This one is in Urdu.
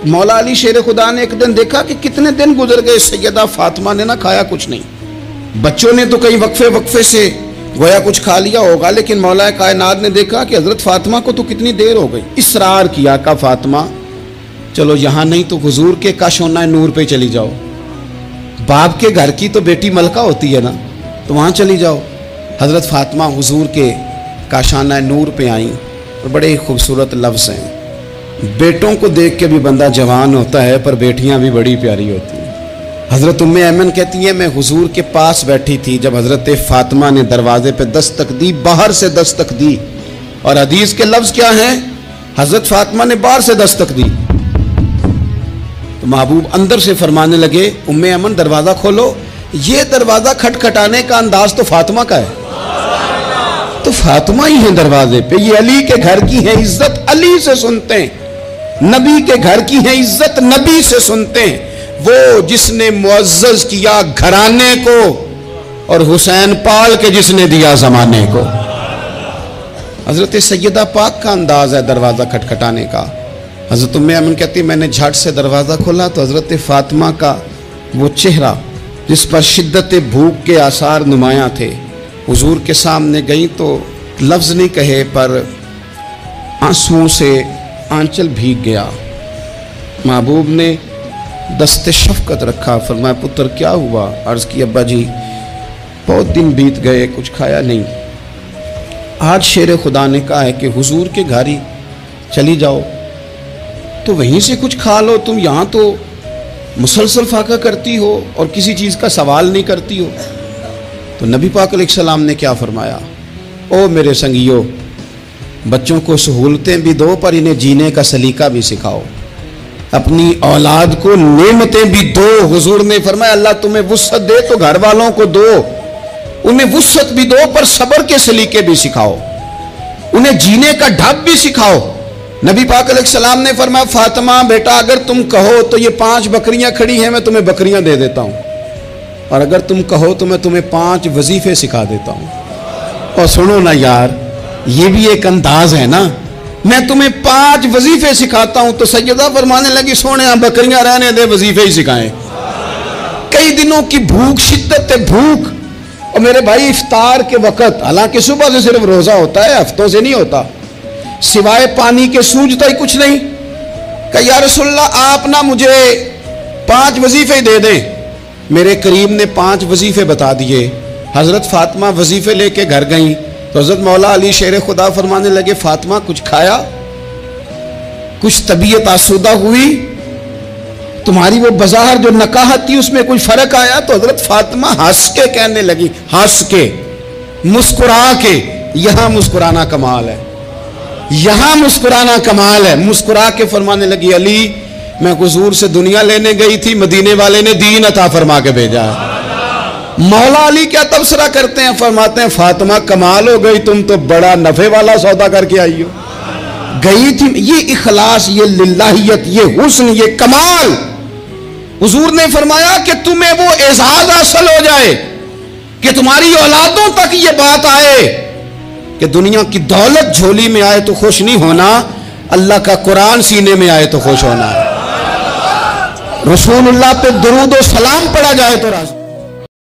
مولا علی شیر خدا نے ایک دن دیکھا کہ کتنے دن گزر گئے، سیدہ فاطمہ نے نہ کھایا کچھ نہیں، بچوں نے تو کئی وقفے سے گویا کچھ کھا لیا ہوگا، لیکن مولا کائنات نے دیکھا کہ حضرت فاطمہ کو تو کتنی دیر ہو گئی، اصرار کیا کہ فاطمہ چلو یہاں نہیں تو حضور کے کاشانہ نور پہ چلی جاؤ، باپ کے گھر کی تو بیٹی ملکہ ہوتی ہے نا، تو وہاں چلی جاؤ۔ حضرت فاطمہ حضور کے کاشانہ نور پہ آئیں، اور بڑے خوبصورت لفظ ہیں، بیٹوں کو دیکھ کے بھی بندہ جوان ہوتا ہے، پر بیٹیاں بھی بڑی پیاری ہوتی ہیں۔ حضرت ام ایمن کہتی ہیں میں حضور کے پاس بیٹھی تھی جب حضرت فاطمہ نے دروازے پہ دستک دی، باہر سے دستک دی، اور حدیث کے لفظ کیا ہیں؟ حضرت فاطمہ نے باہر سے دستک دی تو محبوب اندر سے فرمانے لگے ام ایمن دروازہ کھولو۔ یہ دروازہ کھٹکھٹانے کا انداز تو فاطمہ کا ہے، تو فاطمہ ہی ہیں دروازے پہ، یہ علی کے گھر کی ہیں، عزت علی سے سنتے ہیں، نبی کے گھر کی ہیں، عزت نبی سے سنتے ہیں، وہ جس نے معزز کیا گھرانے کو اور حسین پال کے جس نے دیا زمانے کو۔ حضرت سیدہ پاک کا انداز ہے دروازہ کھٹکھٹانے کا۔ حضرت ام ایمن کہتی میں نے جھٹ سے دروازہ کھولا تو حضرت فاطمہ کا وہ چہرہ جس پر شدت بھوک کے آثار نمایاں تھے، حضور کے سامنے گئی تو لفظ نہیں کہے پر آنسوؤں سے آنچل بھیگ گیا۔ محبوب نے دست شفقت رکھا، فرمایا پتر کیا ہوا؟ عرض کی ابا جی بہت دن بیت گئے، کچھ کھایا نہیں، آج شیر خدا نے کہا ہے کہ حضور کے گھر ہی چلی جاؤ تو وہیں سے کچھ کھا لو، تم یہاں تو مسلسل فاقہ کرتی ہو اور کسی چیز کا سوال نہیں کرتی ہو۔ تو نبی پاک علیہ السلام نے کیا فرمایا؟ او میرے سنگیو، بچوں کو سہولتیں بھی دو پر انہیں جینے کا سلیقہ بھی سکھاؤ، اپنی اولاد کو نعمتیں بھی دو۔ حضور نے فرمایا اللہ تمہیں وسعت دے تو گھر والوں کو دو، انہیں وسعت بھی دو پر صبر کے سلیقے بھی سکھاؤ، انہیں جینے کا ڈھب بھی سکھاؤ۔ نبی پاک علیہ السلام نے فرمایا فاطمہ بیٹا اگر تم کہو تو یہ 5 بکریاں کھڑی ہیں میں تمہیں بکریاں دے دیتا ہوں، اور اگر تم کہو تو میں تمہیں 5 وظیفے سکھا دیتا ہوں۔ اور سنو نا یار، یہ بھی ایک انداز ہے نا، میں تمہیں 5 وظیفے سکھاتا ہوں۔ تو سیدہ فرمانے لگی سونے بکریاں رہنے دے، وظیفے ہی سکھائیں۔ کئی دنوں کی بھوک، شدت بھوک، اور میرے بھائی افطار کے وقت، حالانکہ صبح سے صرف روزہ ہوتا ہے، ہفتوں سے نہیں ہوتا، سوائے پانی کے سوجتا ہی کچھ نہیں، کہ یا رسول اللہ آپ نہ مجھے 5 وظیفے دے دیں۔ میرے کریم نے 5 وظیفے بتا دیے۔ حضرت فاطمہ وظیفے لے کے گھر گئیں تو حضرت مولا علی شیر خدا فرمانے لگے فاطمہ کچھ کھایا؟ کچھ طبیعت آسودہ ہوئی؟ تمہاری وہ بظاہر جو نکاحت تھی اس میں کوئی فرق آیا؟ تو حضرت فاطمہ ہنس کے کہنے لگی، ہنس کے، مسکرا کے، یہاں مسکرانا کمال ہے، یہاں مسکرانا کمال ہے، مسکرا کے فرمانے لگی علی میں حضور سے دنیا لینے گئی تھی، مدینے والے نے دین عطا فرما کے بھیجا ہے۔ مولا علی کیا تبصرہ کرتے ہیں؟ فرماتے ہیں فاطمہ کمال ہو گئی، تم تو بڑا نفع والا سودا کر کے آئی ہو، گئی تھی۔ یہ اخلاص، یہ للہیت، یہ حسن، یہ کمال، حضور نے فرمایا کہ تمہیں وہ اعزاز حاصل ہو جائے کہ تمہاری اولادوں تک یہ بات آئے کہ دنیا کی دولت جھولی میں آئے تو خوش نہیں ہونا، اللہ کا قرآن سینے میں آئے تو خوش ہونا ہے، رسول اللہ پہ درود و سلام پڑھا جائے تو راضی۔